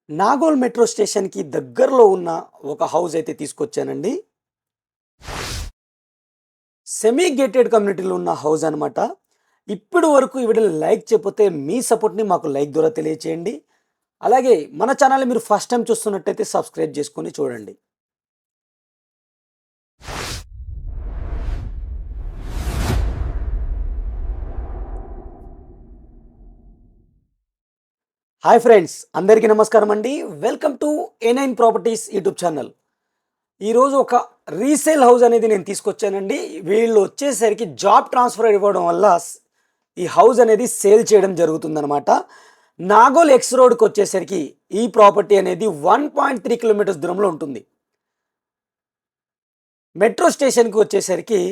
Nagole metro స్టేషన్‌కి దగ్గరలో ఉన్న ఒక హౌస్ అయితే తీసుకొచ్చానండి. సెమీ గేటెడ్ కమ్యూనిటీలో ఉన్న హౌస్ అనమాట. ఇప్పటి వరకు ఈ వీడియోని లైక్ చేయకపోతే మీ సపోర్ట్‌ని మాకు లైక్ ద్వారా తెలియచేయండి. అలాగే మన ఛానల్‌ని మీరు ఫస్ట్ టైమ్ చూస్తున్నట్టయితే సబ్స్క్రైబ్ చేసుకొని చూడండి. హాయ్ ఫ్రెండ్స్, అందరికీ నమస్కారం అండి. Welcome to A9 properties YouTube channel. ఈరోజు ఒక రీసేల్ హౌస్ అనేది నేను తీసుకొచ్చానండి. వీళ్ళు వచ్చేసరికి జాబ్ ట్రాన్స్ఫర్ ఇవ్వడం వల్ల ఈ హౌస్ అనేది సేల్ చేయడం జరుగుతుందనమాట. నాగోల్ ఎక్స్ రోడ్కి వచ్చేసరికి ఈ ప్రాపర్టీ అనేది 1.3 కిలోమీటర్స్ దూరంలో ఉంటుంది. మెట్రో స్టేషన్కి వచ్చేసరికి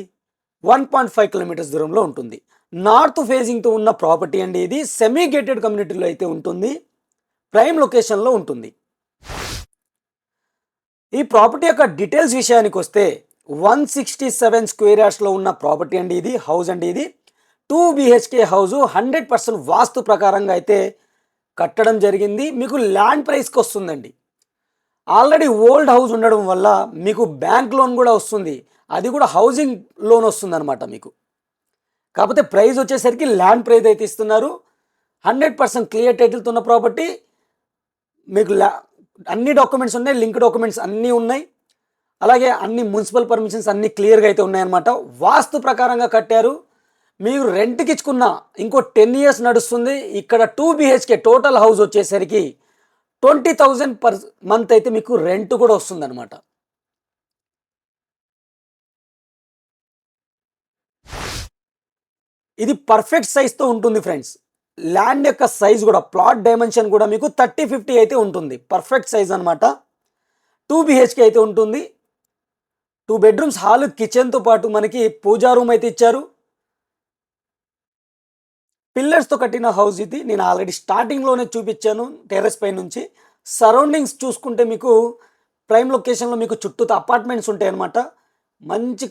1.5 కిలోమీటర్స్ దూరంలో ఉంటుంది. నార్త్ ఫేజింగ్తో ఉన్న ప్రాపర్టీ అండి. ఇది సెమీ గేటెడ్ కమ్యూనిటీలో అయితే ఉంటుంది. ప్రైమ్ లొకేషన్లో ఉంటుంది. ఈ ప్రాపర్టీ యొక్క డీటెయిల్స్ విషయానికి వస్తే 167 స్క్వేర్ యార్డ్స్లో ఉన్న ప్రాపర్టీ అండి. ఇది హౌస్ అండి. ఇది 2 BHK హౌస్ 100% వాస్తు ప్రకారంగా అయితే కట్టడం జరిగింది. మీకు ల్యాండ్ ప్రైస్కి వస్తుందండి. ఆల్రెడీ ఓల్డ్ హౌస్ ఉండడం వల్ల మీకు బ్యాంక్ లోన్ కూడా వస్తుంది. అది కూడా హౌసింగ్ లోన్ వస్తుంది అనమాట మీకు. కాకపోతే ప్రైస్ వచ్చేసరికి ల్యాండ్ ప్రైస్ అయితే ఇస్తున్నారు. 100% క్లియర్ టైటిల్తో ఉన్న ప్రాపర్టీ. మీకు అన్ని డాక్యుమెంట్స్ ఉన్నాయి, లింక్ డాక్యుమెంట్స్ అన్నీ ఉన్నాయి. అలాగే అన్ని మున్సిపల్ పర్మిషన్స్ అన్నీ క్లియర్గా అయితే ఉన్నాయన్నమాట. వాస్తు ప్రకారంగా కట్టారు. మీరు రెంట్కి ఇచ్చుకున్న ఇంకో 10 years నడుస్తుంది. ఇక్కడ 2 BHK టోటల్ హౌస్ వచ్చేసరికి 20,000 పర్ మంత్ అయితే మీకు రెంట్ కూడా వస్తుంది అనమాట. ఇది పర్ఫెక్ట్ సైజ్తో ఉంటుంది ఫ్రెండ్స్. ల్యాండ్ యొక్క సైజ్ కూడా, ప్లాట్ డైమెన్షన్ కూడా మీకు 30-50 అయితే ఉంటుంది. పర్ఫెక్ట్ సైజ్ అనమాట. 2 BHK అయితే ఉంటుంది. 2 bedrooms, హాల్, కిచెన్తో పాటు మనకి పూజా రూమ్ అయితే ఇచ్చారు. పిల్లర్స్తో కట్టిన హౌస్ ఇది. నేను ఆల్రెడీ స్టార్టింగ్లోనే చూపించాను టెర్రస్ పై నుంచి. సరౌండింగ్స్ చూసుకుంటే మీకు ప్రైమ్ లొకేషన్లో మీకు చుట్టూతో అపార్ట్మెంట్స్ ఉంటాయి అన్నమాట. మంచి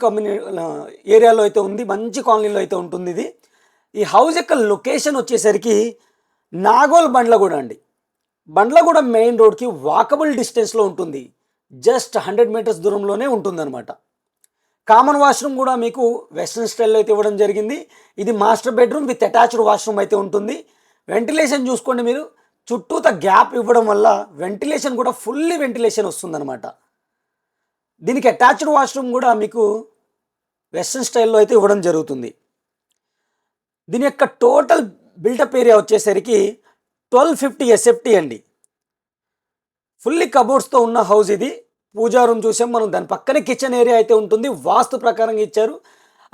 ఏరియాలో అయితే ఉంది, మంచి కాలనీలో అయితే ఉంటుంది ఇది. ఈ హౌస్ యొక్క లొకేషన్ వచ్చేసరికి నాగోల్ బండ్లగూడ అండి. బండ్లగూడ మెయిన్ రోడ్కి వాకబుల్ డిస్టెన్స్లో ఉంటుంది. జస్ట్ 100 meters దూరంలోనే ఉంటుందన్నమాట. కామన్ వాష్రూమ్ కూడా మీకు వెస్ట్రన్ స్టైల్లో అయితే ఇవ్వడం జరిగింది. ఇది master bedroom with attached washroom అయితే ఉంటుంది. వెంటిలేషన్ చూసుకోండి మీరు, చుట్టూత గ్యాప్ ఇవ్వడం వల్ల వెంటిలేషన్ కూడా ఫుల్లీ వెంటిలేషన్ వస్తుందన్నమాట. దీనికి అటాచ్డ్ వాష్రూమ్ కూడా మీకు వెస్ట్రన్ స్టైల్లో అయితే ఇవ్వడం జరుగుతుంది. దీని యొక్క టోటల్ బిల్డప్ ఏరియా వచ్చేసరికి 1250 SFT అండి. ఫుల్లీ కబోర్డ్స్తో ఉన్న హౌస్ ఇది. పూజా రూమ్ చూసాం మనం, దాని పక్కనే కిచెన్ ఏరియా అయితే ఉంటుంది. వాస్తు ప్రకారంగా ఇచ్చారు.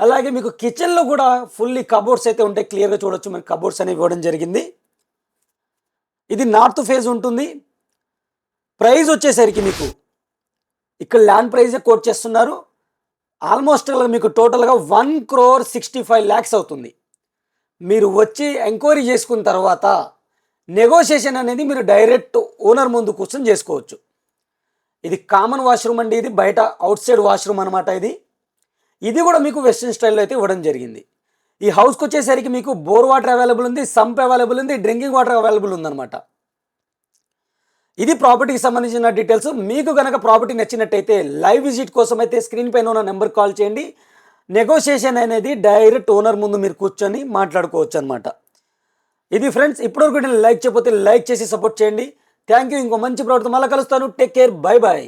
అలాగే మీకు కిచెన్లో కూడా ఫుల్లీ కబోర్డ్స్ అయితే ఉంటాయి. క్లియర్గా చూడొచ్చు, మనకి కబోర్డ్స్ అనేవి ఇవ్వడం జరిగింది. ఇది నార్త్ ఫేజ్ ఉంటుంది. ప్రైస్ వచ్చేసరికి మీకు ఇక్కడ ల్యాండ్ ప్రైజే కోట్ చేస్తున్నారు. ఆల్మోస్ట్ మీకు టోటల్గా 1,65,00,000 అవుతుంది. మీరు వచ్చి ఎంక్వైరీ చేసుకున్న తర్వాత నెగోషియేషన్ అనేది మీరు డైరెక్ట్ ఓనర్ ముందు కూర్చొని చేసుకోవచ్చు. ఇది కామన్ వాష్రూమ్ అండి. ఇది బయట అవుట్ సైడ్ వాష్రూమ్ అనమాట. ఇది కూడా మీకు వెస్ట్రన్ స్టైల్లో అయితే ఇవ్వడం జరిగింది. ఈ హౌస్కి వచ్చేసరికి మీకు బోర్ వాటర్ అవైలబుల్ ఉంది, సంప్ అవైలబుల్ ఉంది, డ్రింకింగ్ వాటర్ అవైలబుల్ ఉందన్నమాట. ఇది ప్రాపర్టీకి సంబంధించిన డీటెయిల్స్. మీకు కనుక ప్రాపర్టీ నచ్చినట్టయితే లైవ్ విజిట్ కోసం అయితే స్క్రీన్ పైన ఉన్న నెంబర్ కాల్ చేయండి. నెగోషియేషన్ అనేది డైరెక్ట్ ఓనర్ ముందు మీరు కూర్చొని మాట్లాడుకోవచ్చు అనమాట. ఇది ఫ్రెండ్స్, ఇప్పటివరకు లైక్ చేయకపోతే లైక్ చేసి సపోర్ట్ చేయండి. Thank you. ఇంకో మంచి ప్రాపర్టీతో మళ్ళీ కలుస్తాను. Take care, bye bye.